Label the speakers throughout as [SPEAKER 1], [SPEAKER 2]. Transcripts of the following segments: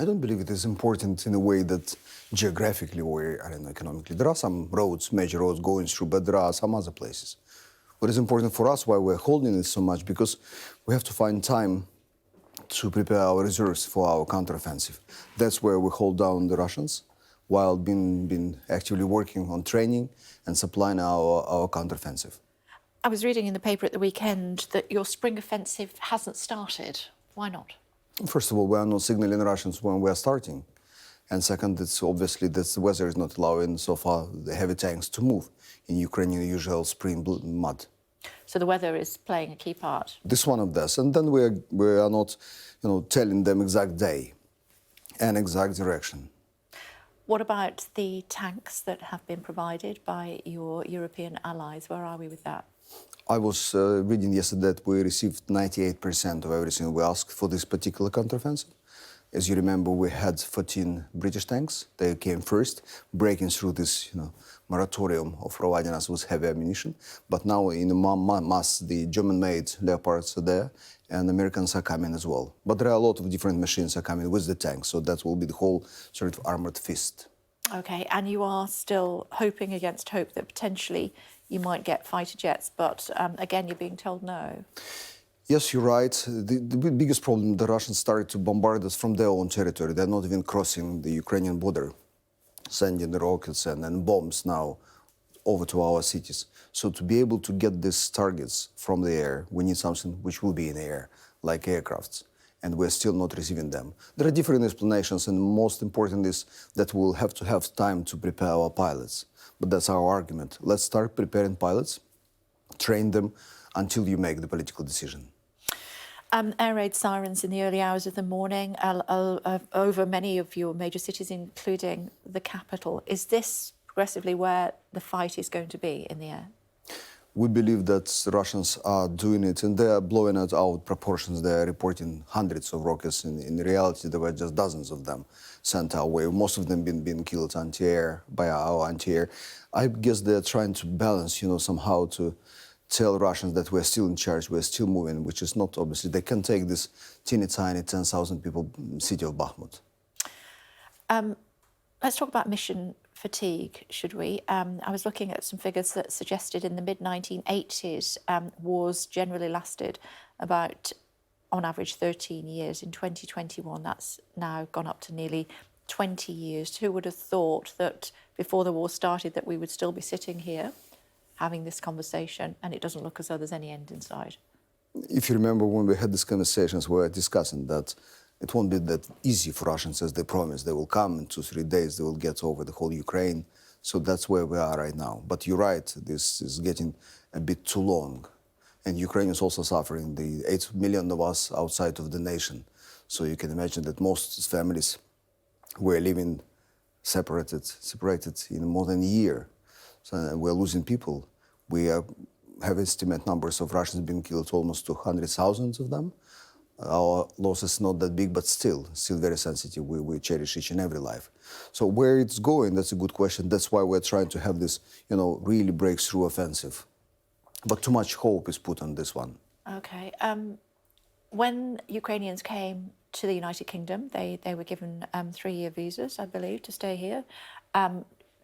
[SPEAKER 1] I don't believe it is important in a way that geographically or, I don't know, economically. There are some roads, major roads going through, but there are some other places. What is important for us, why we're holding it so much, because we have to find time to prepare our reserves for our counteroffensive. That's where we hold down the Russians, while being actively working on training and supplying our counteroffensive.
[SPEAKER 2] I was reading in the paper at the weekend that your spring offensive hasn't started. Why not?
[SPEAKER 1] First of all, we are not signaling Russians when we are starting. And second, it's obviously that the weather is not allowing so far the heavy tanks to move in Ukrainian usual spring mud.
[SPEAKER 2] So the weather is playing a key part.
[SPEAKER 1] This one of this, and then we are not, telling them exact day and exact direction.
[SPEAKER 2] What about the tanks that have been provided by your European allies? Where are we with that?
[SPEAKER 1] I was reading yesterday that we received 98% of everything we asked for this particular counteroffensive. As you remember, we had 14 British tanks. They came first, breaking through this, moratorium of providing us with heavy ammunition. But now in the mass, the German-made Leopards are there, and Americans are coming as well. But there are a lot of different machines are coming with the tanks, so that will be the whole sort of armored fist.
[SPEAKER 2] Okay, and you are still hoping against hope that potentially you might get fighter jets, but again, you're being told no.
[SPEAKER 1] Yes, you're right. The biggest problem, the Russians started to bombard us from their own territory. They're not even crossing the Ukrainian border, sending the rockets and bombs now over to our cities. So to be able to get these targets from the air, we need something which will be in the air, like aircrafts, and we're still not receiving them. There are different explanations, and most important is that we'll have to have time to prepare our pilots. But that's our argument. Let's start preparing pilots, train them until you make the political decision.
[SPEAKER 2] Air raid sirens in the early hours of the morning over many of your major cities, including the capital. Is this progressively where the fight is going to be in the air?
[SPEAKER 1] We believe that the Russians are doing it, and they are blowing it out proportions. They are reporting hundreds of rockets. In reality, there were just dozens of them sent our way. Most of them being killed anti-air by our anti-air. I guess they're trying to balance, somehow to tell Russians that we're still in charge, we're still moving, which is not obviously. They can take this teeny tiny 10,000 people city of Bakhmut.
[SPEAKER 2] Let's talk about mission fatigue, should we? I was looking at some figures that suggested in the mid-1980s wars generally lasted about, on average, 13 years. In 2021, that's now gone up to nearly 20 years. Who would have thought that before the war started that we would still be sitting here having this conversation, and it doesn't look as though there's any end in sight?
[SPEAKER 1] If you remember when we had these conversations, we were discussing that it won't be that easy for Russians as they promised. They will come in 2-3 days, they will get over the whole Ukraine. So that's where we are right now. But you're right, this is getting a bit too long. And Ukraine is also suffering, the 8 million of us outside of the nation. So you can imagine that most families were living separated in more than a year. So we're losing people. We have estimate numbers of Russians being killed, almost 200,000 of them. Our loss is not that big, but still very sensitive. We cherish each and every life. So where it's going, that's a good question. That's why we're trying to have this, really breakthrough offensive. But too much hope is put on this one.
[SPEAKER 2] Okay. When Ukrainians came to the United Kingdom, they were given 3-year visas, I believe, to stay here.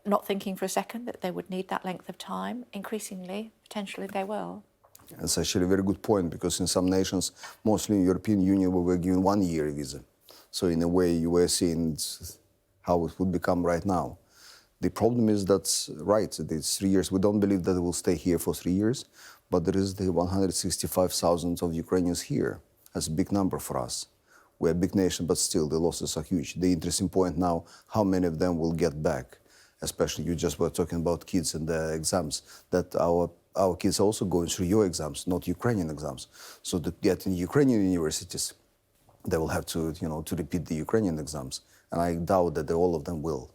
[SPEAKER 2] Not thinking for a second that they would need that length of time. Increasingly, potentially, they will.
[SPEAKER 1] That's actually a very good point, because in some nations, mostly in European Union, we were given 1-year visa. So in a way, you were seeing how it would become right now. The problem is that's right, it's 3 years. We don't believe that they will stay here for 3 years, but there is the 165,000 of Ukrainians here. That's a big number for us. We're a big nation, but still the losses are huge. The interesting point now, how many of them will get back? Especially you just were talking about kids and the exams, that our kids are also going through your exams, not Ukrainian exams. So to get in Ukrainian universities, they will have to, to repeat the Ukrainian exams. And I doubt that all of them will.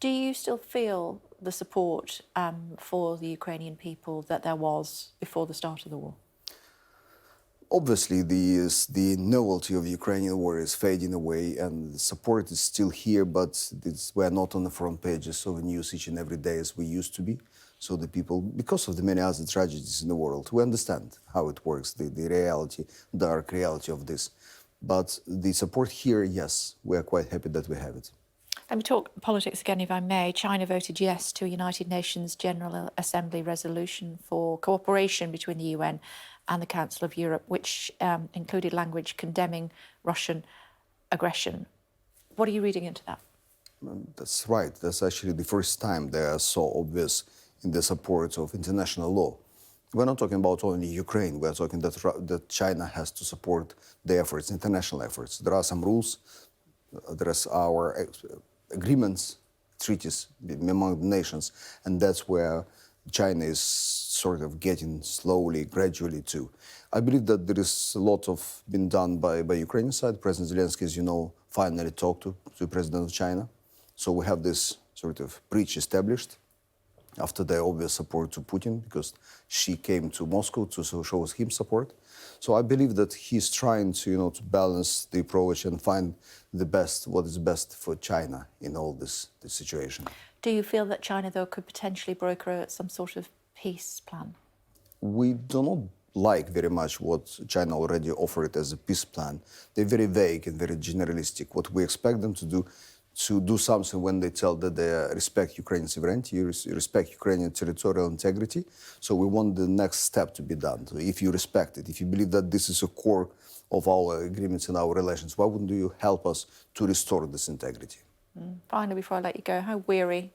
[SPEAKER 2] Do you still feel the support for the Ukrainian people that there was before the start of the war?
[SPEAKER 1] Obviously, the novelty of the Ukrainian war is fading away, and the support is still here, but we're not on the front pages of the news each and every day as we used to be. So the people, because of the many other tragedies in the world, we understand how it works, the reality, dark reality of this. But the support here, yes, we are quite happy that we have it.
[SPEAKER 2] Let me talk politics again, if I may. China voted yes to a United Nations General Assembly resolution for cooperation between the UN and the Council of Europe, which included language condemning Russian aggression. What are you reading into that?
[SPEAKER 1] That's right. That's actually the first time they are so obvious in the support of international law. We're not talking about only Ukraine. We're talking that China has to support the efforts, international efforts. There are some rules. There is our agreements, treaties among the nations, and that's where China is sort of getting slowly, gradually to. I believe that there is a lot of been done by Ukrainian side. President Zelensky, as you know, finally talked to the President of China. So we have this sort of bridge established after the obvious support to Putin, because she came to Moscow to show him support. So I believe that he's trying to, to balance the approach and find the best, what is best for China in all this situation.
[SPEAKER 2] Do you feel that China, though, could potentially broker some sort of peace plan?
[SPEAKER 1] We do not like very much what China already offered as a peace plan. They're very vague and very generalistic. What we expect them to do something when they tell that they respect Ukrainian sovereignty, respect Ukrainian territorial integrity. So we want the next step to be done. So if you respect it, if you believe that this is a core of our agreements and our relations, why wouldn't you help us to restore this integrity?
[SPEAKER 2] Finally, before I let you go, how weary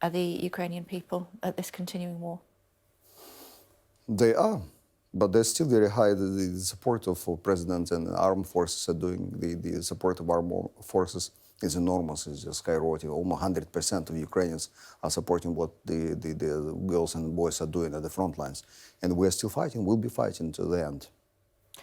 [SPEAKER 2] are the Ukrainian people at this continuing war?
[SPEAKER 1] They are, but they're still very high. The support of president and armed forces are doing, the support of armed forces is enormous. It's just skyrocketing. Almost 100% of Ukrainians are supporting what the girls and boys are doing at the front lines. And we're still fighting. We'll be fighting to the end.